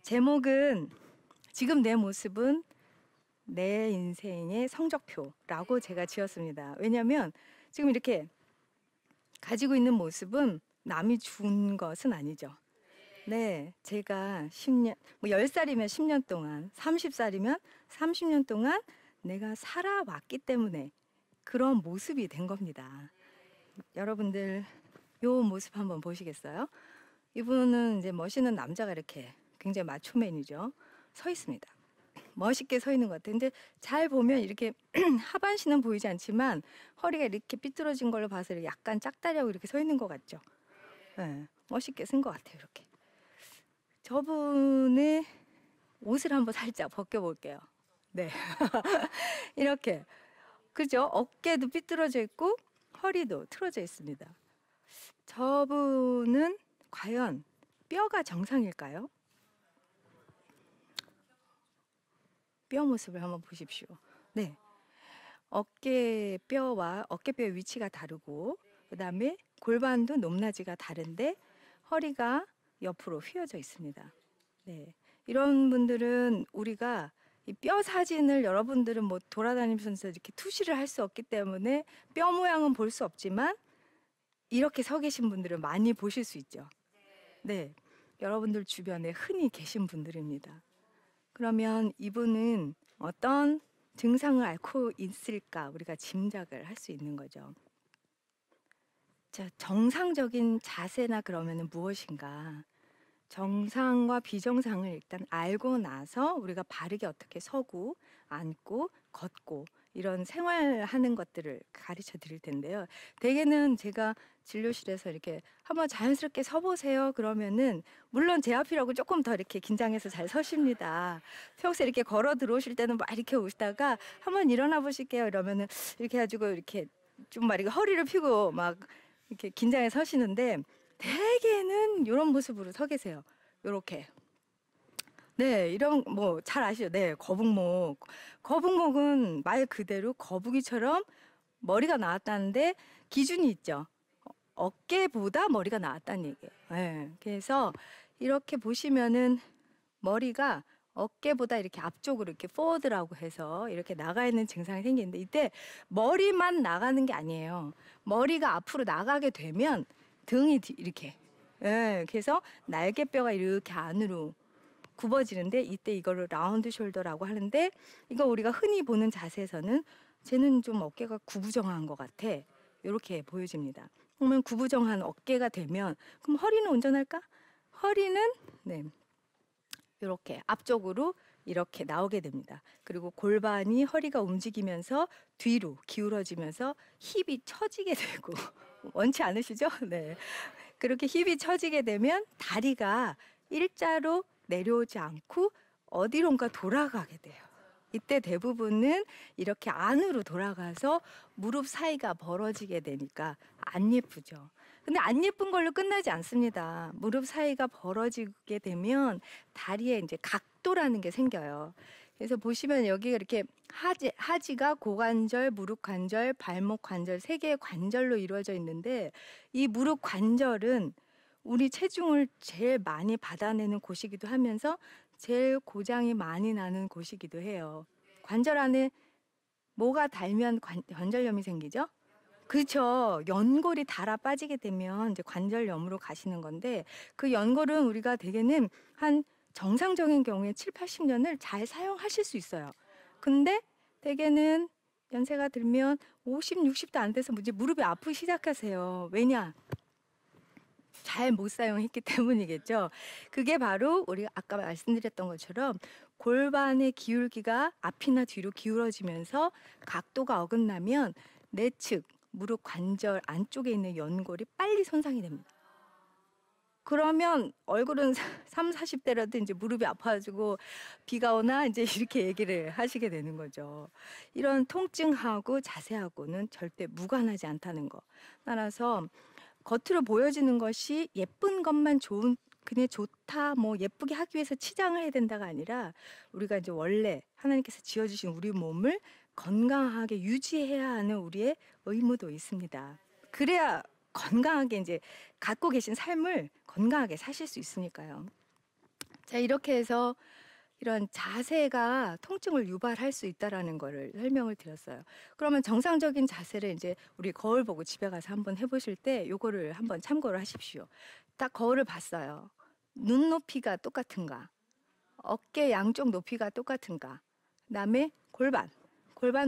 제목은 지금 내 모습은 내 인생의 성적표라고 제가 지었습니다. 왜냐하면 지금 이렇게 가지고 있는 모습은 남이 준 것은 아니죠. 네, 제가 10년, 뭐 10살이면 10년 동안, 30살이면 30년 동안 내가 살아왔기 때문에 그런 모습이 된 겁니다. 여러분들 요 모습 한번 보시겠어요? 이분은 이제 멋있는 남자가 이렇게 굉장히 마초맨이죠. 서 있습니다. 멋있게 서 있는 것 같아요. 근데 잘 보면 이렇게 하반신은 보이지 않지만 허리가 이렇게 삐뚤어진 걸로 봐서 약간 짝다리하고 이렇게 서 있는 것 같죠. 네, 멋있게 쓴 것 같아요. 이렇게. 저분의 옷을 한번 살짝 벗겨볼게요. 네. 이렇게. 그죠? 어깨도 삐뚤어져 있고 허리도 틀어져 있습니다. 저분은 과연 뼈가 정상일까요? 뼈 모습을 한번 보십시오. 네. 어깨뼈와 어깨뼈의 위치가 다르고 그다음에 골반도 높낮이가 다른데 허리가 옆으로 휘어져 있습니다. 네. 이런 분들은 우리가 이 뼈 사진을 여러분들은 뭐 돌아다니면서 이렇게 투시를 할 수 없기 때문에 뼈 모양은 볼 수 없지만 이렇게 서 계신 분들은 많이 보실 수 있죠. 네. 여러분들 주변에 흔히 계신 분들입니다. 그러면 이분은 어떤 증상을 앓고 있을까 우리가 짐작을 할 수 있는 거죠. 자, 정상적인 자세나 그러면은 무엇인가? 정상과 비정상을 일단 알고 나서 우리가 바르게 어떻게 서고 앉고 걷고 이런 생활하는 것들을 가르쳐 드릴 텐데요. 대개는 제가 진료실에서 이렇게 한번 자연스럽게 서보세요 그러면은 물론 제 앞이라고 조금 더 이렇게 긴장해서 잘 서십니다. 평소에 이렇게 걸어 들어오실 때는 막 이렇게 오시다가 한번 일어나 보실게요 이러면은 이렇게 해가지고 이렇게 좀 막 이렇게 허리를 펴고 막 이렇게 긴장해 서시는데 대개는 이런 모습으로 서 계세요. 요렇게. 네, 이런 뭐 잘 아시죠? 네, 거북목. 거북목은 말 그대로 거북이처럼 머리가 나왔다는데 기준이 있죠. 어깨보다 머리가 나왔다는 얘기예요. 네, 그래서 이렇게 보시면은 머리가 어깨보다 이렇게 앞쪽으로 이렇게 포워드라고 해서 이렇게 나가 있는 증상이 생기는데 이때 머리만 나가는 게 아니에요. 머리가 앞으로 나가게 되면 등이 이렇게 그래서 날개뼈가 이렇게 안으로 굽어지는데 이때 이거를 라운드 숄더라고 하는데 이거 우리가 흔히 보는 자세에서는 쟤는 좀 어깨가 구부정한 것 같아 이렇게 보여집니다. 그러면 구부정한 어깨가 되면 그럼 허리는 온전할까? 허리는 네 이렇게 앞쪽으로 이렇게 나오게 됩니다. 그리고 골반이 허리가 움직이면서 뒤로 기울어지면서 힙이 처지게 되고 원치 않으시죠? 네. 그렇게 힙이 처지게 되면 다리가 일자로 내려오지 않고 어디론가 돌아가게 돼요. 이때 대부분은 이렇게 안으로 돌아가서 무릎 사이가 벌어지게 되니까 안 예쁘죠. 근데 안 예쁜 걸로 끝나지 않습니다. 무릎 사이가 벌어지게 되면 다리에 이제 각도라는 게 생겨요. 그래서 보시면 여기가 이렇게 하지가 고관절, 무릎 관절, 발목 관절 세 개의 관절로 이루어져 있는데 이 무릎 관절은 우리 체중을 제일 많이 받아내는 곳이기도 하면서 제일 고장이 많이 나는 곳이기도 해요. 관절 안에 뭐가 닳으면 관절염이 생기죠? 그렇죠. 연골이 닳아 빠지게 되면 이제 관절염으로 가시는 건데 그 연골은 우리가 대개는 한 정상적인 경우에 7, 80년을 잘 사용하실 수 있어요. 근데 대개는 연세가 들면 50, 60도 안 돼서 이제 무릎이 아프기 시작하세요. 왜냐? 잘 못 사용했기 때문이겠죠. 그게 바로 우리가 아까 말씀드렸던 것처럼 골반의 기울기가 앞이나 뒤로 기울어지면서 각도가 어긋나면 내측 무릎 관절 안쪽에 있는 연골이 빨리 손상이 됩니다. 그러면 얼굴은 3, 40대라도 이제 무릎이 아파가지고 비가 오나 이제 이렇게 얘기를 하시게 되는 거죠. 이런 통증하고 자세하고는 절대 무관하지 않다는 거. 따라서 겉으로 보여지는 것이 예쁜 것만 좋은 그냥 좋다 뭐 예쁘게 하기 위해서 치장을 해야 된다가 아니라 우리가 이제 원래 하나님께서 지어주신 우리 몸을 건강하게 유지해야 하는 우리의 의무도 있습니다. 그래야 건강하게 이제 갖고 계신 삶을 건강하게 사실 수 있으니까요. 자, 이렇게 해서 이런 자세가 통증을 유발할 수 있다라는 거를 설명을 드렸어요. 그러면 정상적인 자세를 이제 우리 거울 보고 집에 가서 한번 해보실 때 요거를 한번 참고를 하십시오. 딱 거울을 봤어요. 눈 높이가 똑같은가? 어깨 양쪽 높이가 똑같은가? 그다음에 골반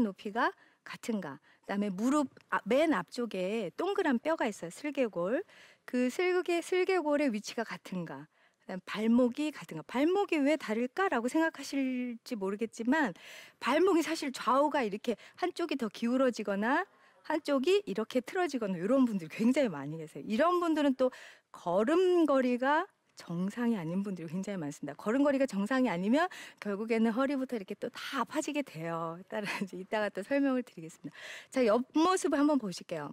높이가 같은가? 그다음에 무릎 맨 앞쪽에 동그란 뼈가 있어요. 슬개골. 그 슬개골의 위치가 같은가? 그다음 발목이 같은가? 발목이 왜 다를까라고 생각하실지 모르겠지만 발목이 사실 좌우가 이렇게 한쪽이 더 기울어지거나 한쪽이 이렇게 틀어지거나 이런 분들이 굉장히 많이 계세요. 이런 분들은 또 걸음걸이가 정상이 아닌 분들이 굉장히 많습니다. 걸음걸이가 정상이 아니면 결국에는 허리부터 이렇게 또 다 아파지게 돼요. 따라 이제 이따가 또 설명을 드리겠습니다. 자, 옆모습을 한번 보실게요.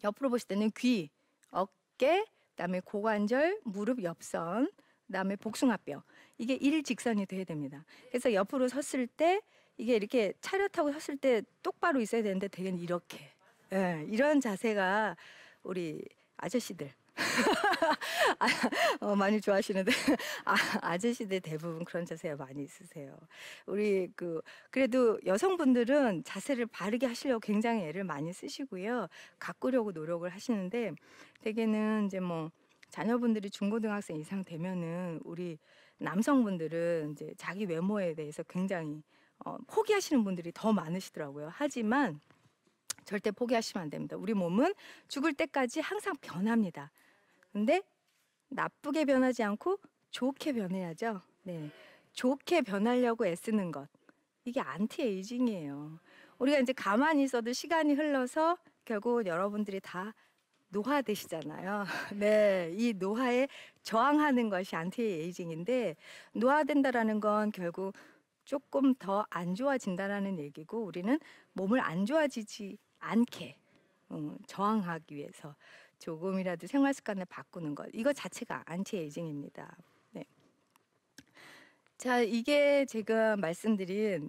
옆으로 보실 때는 귀, 어깨, 그다음에 고관절, 무릎 옆선, 그다음에 복숭아뼈. 이게 일직선이 돼야 됩니다. 그래서 옆으로 섰을 때 이게 이렇게 차렷하고 섰을 때 똑바로 있어야 되는데 대개는 이렇게. 예, 이런 자세가 우리 아저씨들 많이 좋아하시는데 아저씨들 대부분 그런 자세가 많이 있으세요. 우리 그래도 여성분들은 자세를 바르게 하시려고 굉장히 애를 많이 쓰시고요. 가꾸려고 노력을 하시는데 대개는 이제 뭐 자녀분들이 중고등학생 이상 되면은 우리 남성분들은 이제 자기 외모에 대해서 굉장히 포기하시는 분들이 더 많으시더라고요. 하지만 절대 포기하시면 안 됩니다. 우리 몸은 죽을 때까지 항상 변합니다. 근데 나쁘게 변하지 않고 좋게 변해야죠. 네. 좋게 변하려고 애쓰는 것. 이게 안티에이징이에요. 우리가 이제 가만히 있어도 시간이 흘러서 결국 여러분들이 다 노화되시잖아요. 네. 이 노화에 저항하는 것이 안티에이징인데 노화된다라는 건 결국 조금 더 안 좋아진다라는 얘기고 우리는 몸을 안 좋아지지 않게 저항하기 위해서 조금이라도 생활 습관을 바꾸는 것. 이거 자체가 안티에이징입니다. 네. 자, 이게 제가 말씀드린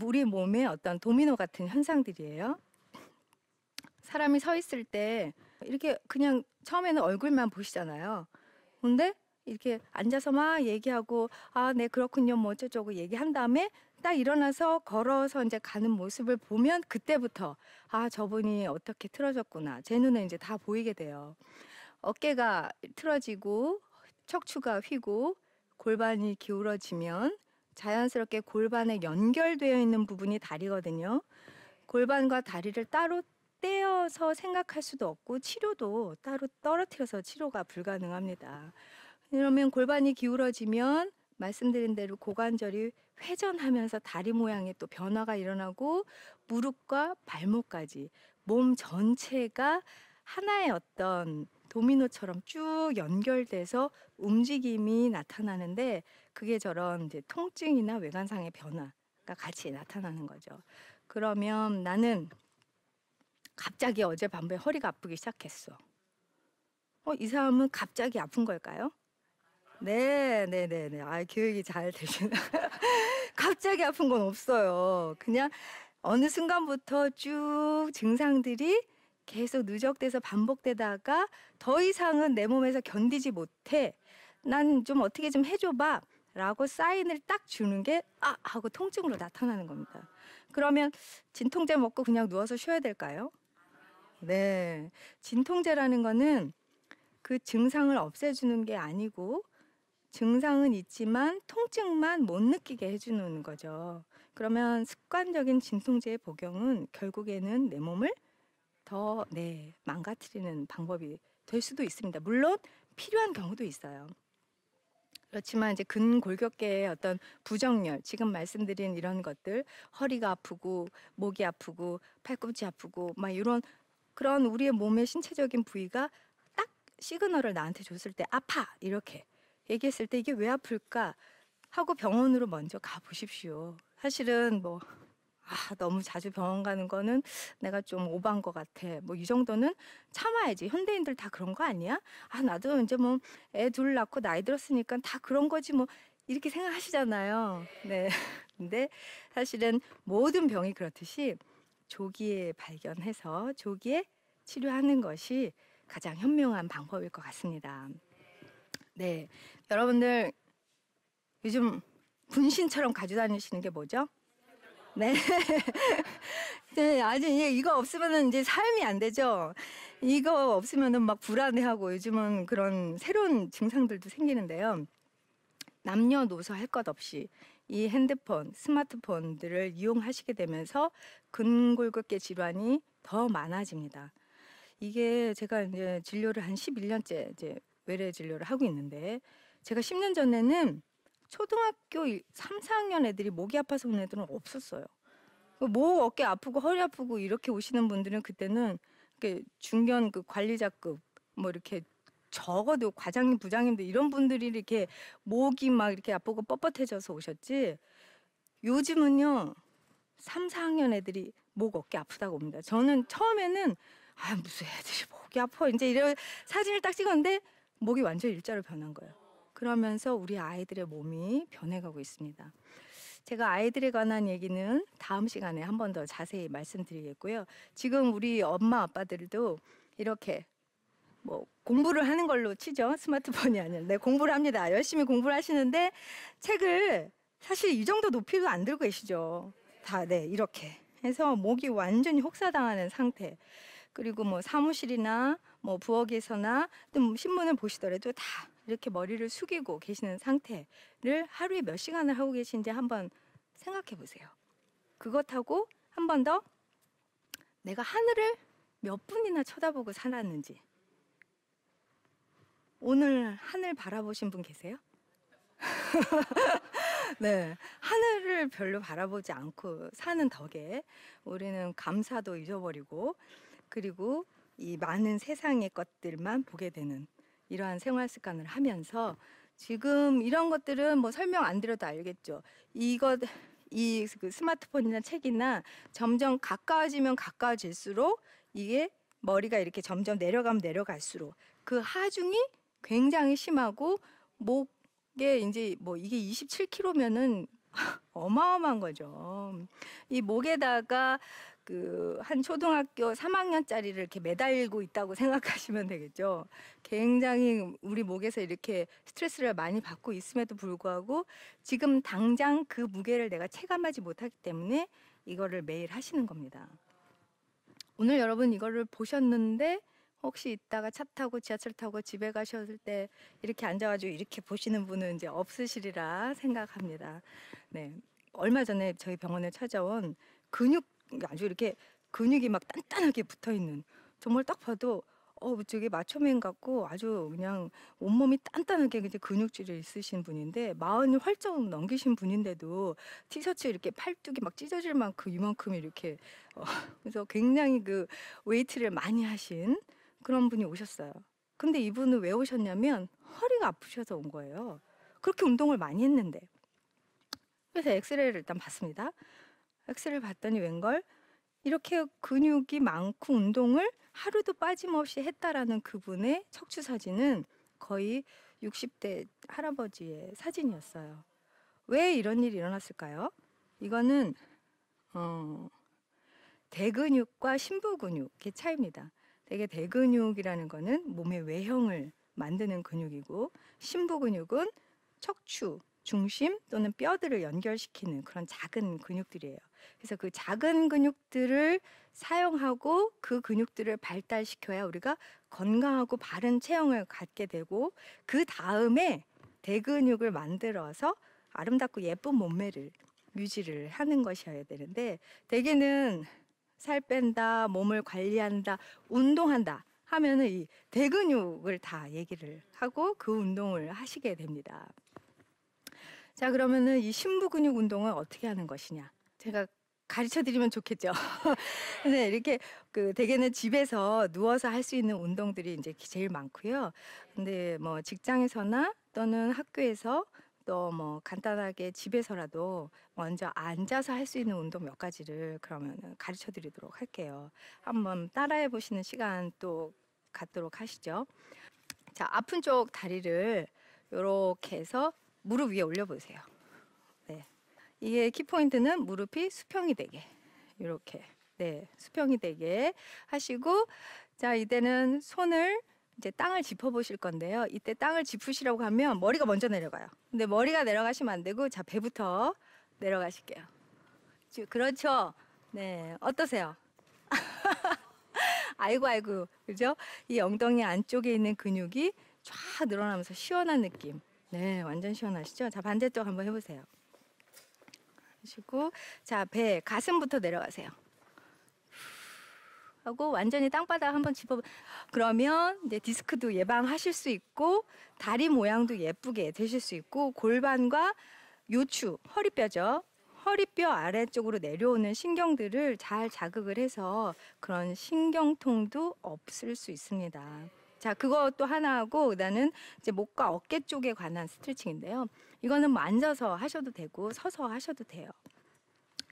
우리 몸의 어떤 도미노 같은 현상들이에요. 사람이 서 있을 때 이렇게 그냥 처음에는 얼굴만 보시잖아요. 근데 이렇게 앉아서 막 얘기하고 네 그렇군요 뭐 어쩌고 얘기한 다음에 딱 일어나서 걸어서 이제 가는 모습을 보면 그때부터 저분이 어떻게 틀어졌구나. 제 눈에 이제 다 보이게 돼요. 어깨가 틀어지고 척추가 휘고 골반이 기울어지면 자연스럽게 골반에 연결되어 있는 부분이 다리거든요. 골반과 다리를 따로 떼어서 생각할 수도 없고 치료도 따로 떨어뜨려서 치료가 불가능합니다. 그러면 골반이 기울어지면 말씀드린 대로 고관절이 회전하면서 다리 모양의 또 변화가 일어나고 무릎과 발목까지 몸 전체가 하나의 어떤 도미노처럼 쭉 연결돼서 움직임이 나타나는데 그게 저런 이제 통증이나 외관상의 변화가 같이 나타나는 거죠. 그러면 나는 갑자기 어젯밤에 허리가 아프기 시작했어. 이 사람은 갑자기 아픈 걸까요? 네. 교육이 잘 되시나. 갑자기 아픈 건 없어요. 그냥 어느 순간부터 쭉 증상들이 계속 누적돼서 반복되다가 더 이상은 내 몸에서 견디지 못해. 난 좀 어떻게 좀 해줘 봐. 라고 사인을 딱 주는 게 하고 통증으로 나타나는 겁니다. 그러면 진통제 먹고 그냥 누워서 쉬어야 될까요? 네. 진통제라는 거는 그 증상을 없애주는 게 아니고 증상은 있지만 통증만 못 느끼게 해주는 거죠. 그러면 습관적인 진통제의 복용은 결국에는 내 몸을 더 망가뜨리는 방법이 될 수도 있습니다. 물론 필요한 경우도 있어요. 그렇지만 이제 근골격계의 어떤 부정열, 지금 말씀드린 이런 것들, 허리가 아프고 목이 아프고 팔꿈치 아프고 막 이런 그런 우리의 몸의 신체적인 부위가 딱 시그널을 나한테 줬을 때 아파 이렇게 얘기했을 때 이게 왜 아플까 하고 병원으로 먼저 가 보십시오. 사실은 뭐 너무 자주 병원 가는 거는 내가 좀 오버한 것 같아. 뭐 이 정도는 참아야지. 현대인들 다 그런 거 아니야? 나도 이제 뭐 애 둘 낳고 나이 들었으니까 다 그런 거지 뭐 이렇게 생각하시잖아요. 네. 근데 사실은 모든 병이 그렇듯이 조기에 발견해서 조기에 치료하는 것이 가장 현명한 방법일 것 같습니다. 네, 여러분들 요즘 분신처럼 가지고 다니시는 게 뭐죠? 네. 네, 아주 이거 없으면은 이제 삶이 안 되죠. 이거 없으면은 막 불안해하고 요즘은 그런 새로운 증상들도 생기는데요. 남녀노소 할 것 없이 이 핸드폰, 스마트폰들을 이용하시게 되면서 근골격계 질환이 더 많아집니다. 이게 제가 이제 진료를 한 11년째 이제 외래 진료를 하고 있는데 제가 10년 전에는 초등학교 3, 4학년 애들이 목이 아파서 오는 애들은 없었어요. 목, 어깨 아프고 허리 아프고 이렇게 오시는 분들은 그때는 이렇게 중견 그 관리자급 뭐 이렇게 적어도 과장님, 부장님들 이런 분들이 이렇게 목이 막 이렇게 아프고 뻣뻣해져서 오셨지. 요즘은요 3, 4학년 애들이 목, 어깨 아프다고 옵니다. 저는 처음에는 아 무슨 애들이 목이 아파 이제 이런 사진을 딱 찍었는데 목이 완전 일자로 변한 거예요. 그러면서 우리 아이들의 몸이 변해가고 있습니다. 제가 아이들에 관한 얘기는 다음 시간에 한 번 더 자세히 말씀드리겠고요. 지금 우리 엄마 아빠들도 이렇게 뭐 공부를 하는 걸로 치죠. 스마트폰이 아니라. 네, 공부를 합니다. 열심히 공부를 하시는데 책을 사실 이 정도 높이도 안 들고 계시죠. 다, 네, 이렇게 해서 목이 완전히 혹사당하는 상태. 그리고 뭐 사무실이나 뭐 부엌에서나 또 신문을 보시더라도 다 이렇게 머리를 숙이고 계시는 상태를 하루에 몇 시간을 하고 계신지 한번 생각해 보세요. 그것하고 한 번 더 내가 하늘을 몇 분이나 쳐다보고 살았는지. 오늘 하늘 바라보신 분 계세요? 네, 하늘을 별로 바라보지 않고 사는 덕에 우리는 감사도 잊어버리고 그리고 이 많은 세상의 것들만 보게 되는 이러한 생활 습관을 하면서 지금 이런 것들은 뭐 설명 안 드려도 알겠죠. 이것 이 그 스마트폰이나 책이나 점점 가까워지면 가까워질수록 이게 머리가 이렇게 점점 내려가면 내려갈수록 그 하중이 굉장히 심하고 목에 이제 뭐 이게 27kg면은 어마어마한 거죠. 이 목에다가 그 한 초등학교 3학년짜리를 이렇게 매달고 있다고 생각하시면 되겠죠. 굉장히 우리 목에서 이렇게 스트레스를 많이 받고 있음에도 불구하고 지금 당장 그 무게를 내가 체감하지 못하기 때문에 이거를 매일 하시는 겁니다. 오늘 여러분 이거를 보셨는데 혹시 이따가 차 타고 지하철 타고 집에 가셨을 때 이렇게 앉아가지고 이렇게 보시는 분은 이제 없으시리라 생각합니다. 네, 얼마 전에 저희 병원에 찾아온 근육 아주 이렇게 근육이 막 단단하게 붙어 있는 정말 딱 봐도 저게 마초맨 같고 아주 그냥 온몸이 단단하게 이제 근육질이 있으신 분인데 마흔이 활짝 넘기신 분인데도 티셔츠 이렇게 팔뚝이 막 찢어질 만큼 이만큼 이렇게 그래서 굉장히 그 웨이트를 많이 하신 그런 분이 오셨어요. 근데 이분은 왜 오셨냐면 허리가 아프셔서 온 거예요. 그렇게 운동을 많이 했는데. 그래서 엑스레이를 일단 봤습니다. 엑스레이를 봤더니 웬걸 이렇게 근육이 많고 운동을 하루도 빠짐없이 했다라는 그분의 척추 사진은 거의 60대 할아버지의 사진이었어요. 왜 이런 일이 일어났을까요? 이거는 대근육과 심부근육의 차이입니다. 되게 대근육이라는 거는 몸의 외형을 만드는 근육이고 심부근육은 척추, 중심 또는 뼈들을 연결시키는 그런 작은 근육들이에요. 그래서 그 작은 근육들을 사용하고 그 근육들을 발달시켜야 우리가 건강하고 바른 체형을 갖게 되고 그 다음에 대근육을 만들어서 아름답고 예쁜 몸매를 유지를 하는 것이어야 되는데 대개는 살 뺀다, 몸을 관리한다, 운동한다 하면은 이 대근육을 다 얘기를 하고 그 운동을 하시게 됩니다. 자, 그러면은 이 심부근육 운동을 어떻게 하는 것이냐? 제가 가르쳐 드리면 좋겠죠. 네, 이렇게 그 대개는 집에서 누워서 할 수 있는 운동들이 이제 제일 많고요. 근데 뭐 직장에서나 또는 학교에서 또 뭐 간단하게 집에서라도 먼저 앉아서 할 수 있는 운동 몇 가지를 그러면 가르쳐 드리도록 할게요. 한번 따라해 보시는 시간 또 갖도록 하시죠. 자, 아픈 쪽 다리를 이렇게 해서 무릎 위에 올려 보세요. 네. 이게 키포인트는 무릎이 수평이 되게 이렇게 네, 수평이 되게 하시고 자, 이제는 손을 이제 땅을 짚어보실 건데요. 이때 땅을 짚으시라고 하면 머리가 먼저 내려가요. 근데 머리가 내려가시면 안 되고, 자, 배부터 내려가실게요. 그렇죠. 네, 어떠세요? 아이고, 아이고, 그죠? 이 엉덩이 안쪽에 있는 근육이 쫙 늘어나면서 시원한 느낌. 네, 완전 시원하시죠? 자, 반대쪽 한번 해보세요. 하시고, 자, 배, 가슴부터 내려가세요. 하고 완전히 땅바닥 한번 짚어. 그러면 이제 디스크도 예방하실 수 있고, 다리 모양도 예쁘게 되실 수 있고, 골반과 요추, 허리뼈죠. 허리뼈 아래쪽으로 내려오는 신경들을 잘 자극을 해서 그런 신경통도 없을 수 있습니다. 자, 그것도 하나 하고, 그다음은 이제 목과 어깨 쪽에 관한 스트레칭인데요. 이거는 뭐 앉아서 하셔도 되고 서서 하셔도 돼요.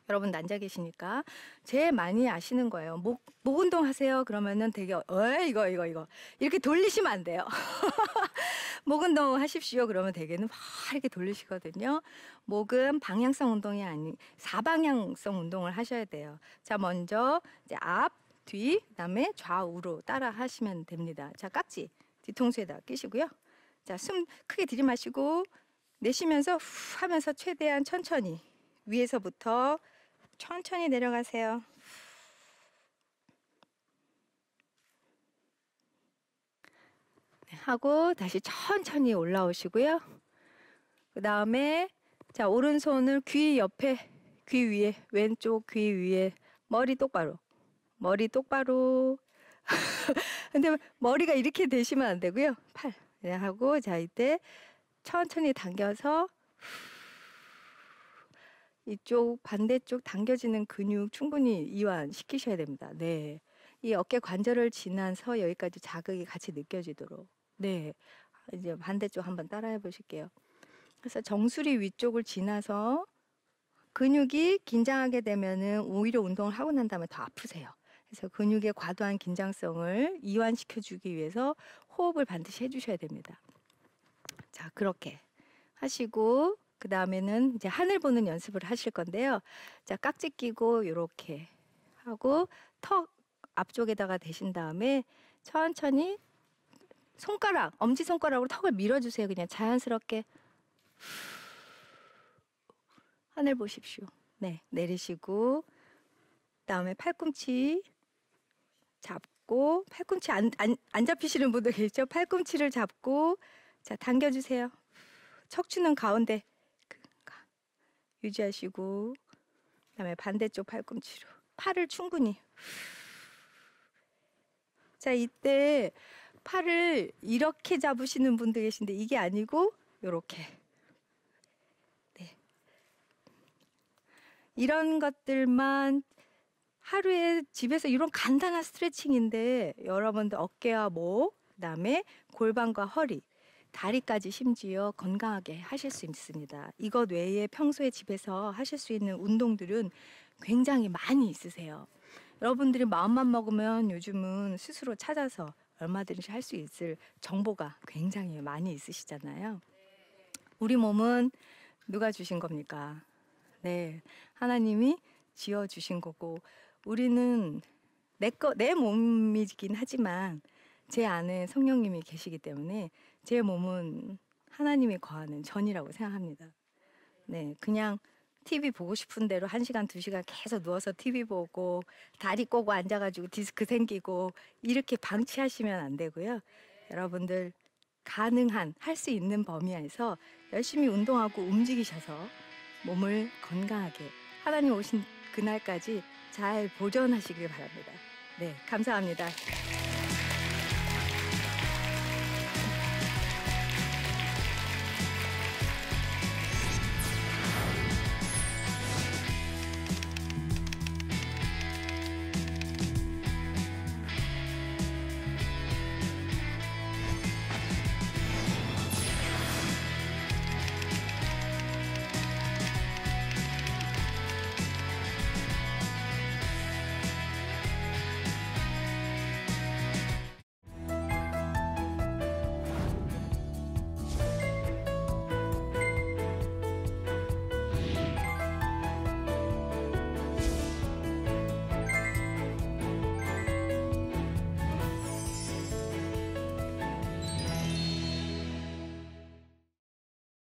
여러분 앉아 계시니까 제일 많이 아시는 거예요. 목 운동 하세요. 그러면은 되게 이거 이렇게 돌리시면 안 돼요. 목 운동 하십시오. 그러면 대개는 막 이렇게 돌리시거든요. 목은 방향성 운동이 아닌 사방향성 운동을 하셔야 돼요. 자, 먼저 이제 앞, 뒤, 그다음에 좌우로 따라 하시면 됩니다. 자, 깍지 뒤통수에다 끼시고요. 자, 숨 크게 들이마시고 내쉬면서 후 하면서 최대한 천천히 위에서부터 천천히 내려가세요. 네, 하고 다시 천천히 올라오시고요. 그 다음에 자, 오른손을 귀 옆에, 귀 위에, 왼쪽 귀 위에, 머리 똑바로, 머리 똑바로. 근데 머리가 이렇게 되시면 안 되고요. 팔. 네, 하고 자, 이때 천천히 당겨서 이쪽 반대쪽 당겨지는 근육 충분히 이완시키셔야 됩니다. 네, 이 어깨 관절을 지나서 여기까지 자극이 같이 느껴지도록. 네, 이제 반대쪽 한번 따라해 보실게요. 그래서 정수리 위쪽을 지나서 근육이 긴장하게 되면은 오히려 운동을 하고 난 다음에 더 아프세요. 그래서 근육의 과도한 긴장성을 이완시켜 주기 위해서 호흡을 반드시 해주셔야 됩니다. 자, 그렇게 하시고 그 다음에는 이제 하늘 보는 연습을 하실 건데요. 자, 깍지 끼고 이렇게 하고 턱 앞쪽에다가 대신 다음에 천천히 손가락, 엄지 손가락으로 턱을 밀어주세요. 그냥 자연스럽게 하늘 보십시오. 네, 내리시고 그다음에 팔꿈치 잡고, 팔꿈치 안 잡히시는 분들 계시죠? 팔꿈치를 잡고 자, 당겨주세요. 척추는 가운데 유지하시고 그다음에 반대쪽 팔꿈치로 팔을 충분히. 자, 이때 팔을 이렇게 잡으시는 분들 계신데 이게 아니고 요렇게. 네. 이런 것들만 하루에 집에서 이런 간단한 스트레칭인데 여러분들 어깨와 목, 그다음에 골반과 허리, 다리까지 심지어 건강하게 하실 수 있습니다. 이것 외에 평소에 집에서 하실 수 있는 운동들은 굉장히 많이 있으세요. 여러분들이 마음만 먹으면 요즘은 스스로 찾아서 얼마든지 할 수 있을 정보가 굉장히 많이 있으시잖아요. 우리 몸은 누가 주신 겁니까? 네, 하나님이 지어 주신 거고, 우리는 내 몸이긴 하지만 제 안에 성령님이 계시기 때문에 제 몸은 하나님이 거하는 전이라고 생각합니다. 네, 그냥 TV 보고 싶은 대로 1시간, 2시간 계속 누워서 TV 보고 다리 꼬고 앉아가지고 디스크 생기고 이렇게 방치하시면 안 되고요. 여러분들 가능한 할 수 있는 범위 안에서 열심히 운동하고 움직이셔서 몸을 건강하게 하나님 오신 그날까지 잘 보존하시길 바랍니다. 네, 감사합니다.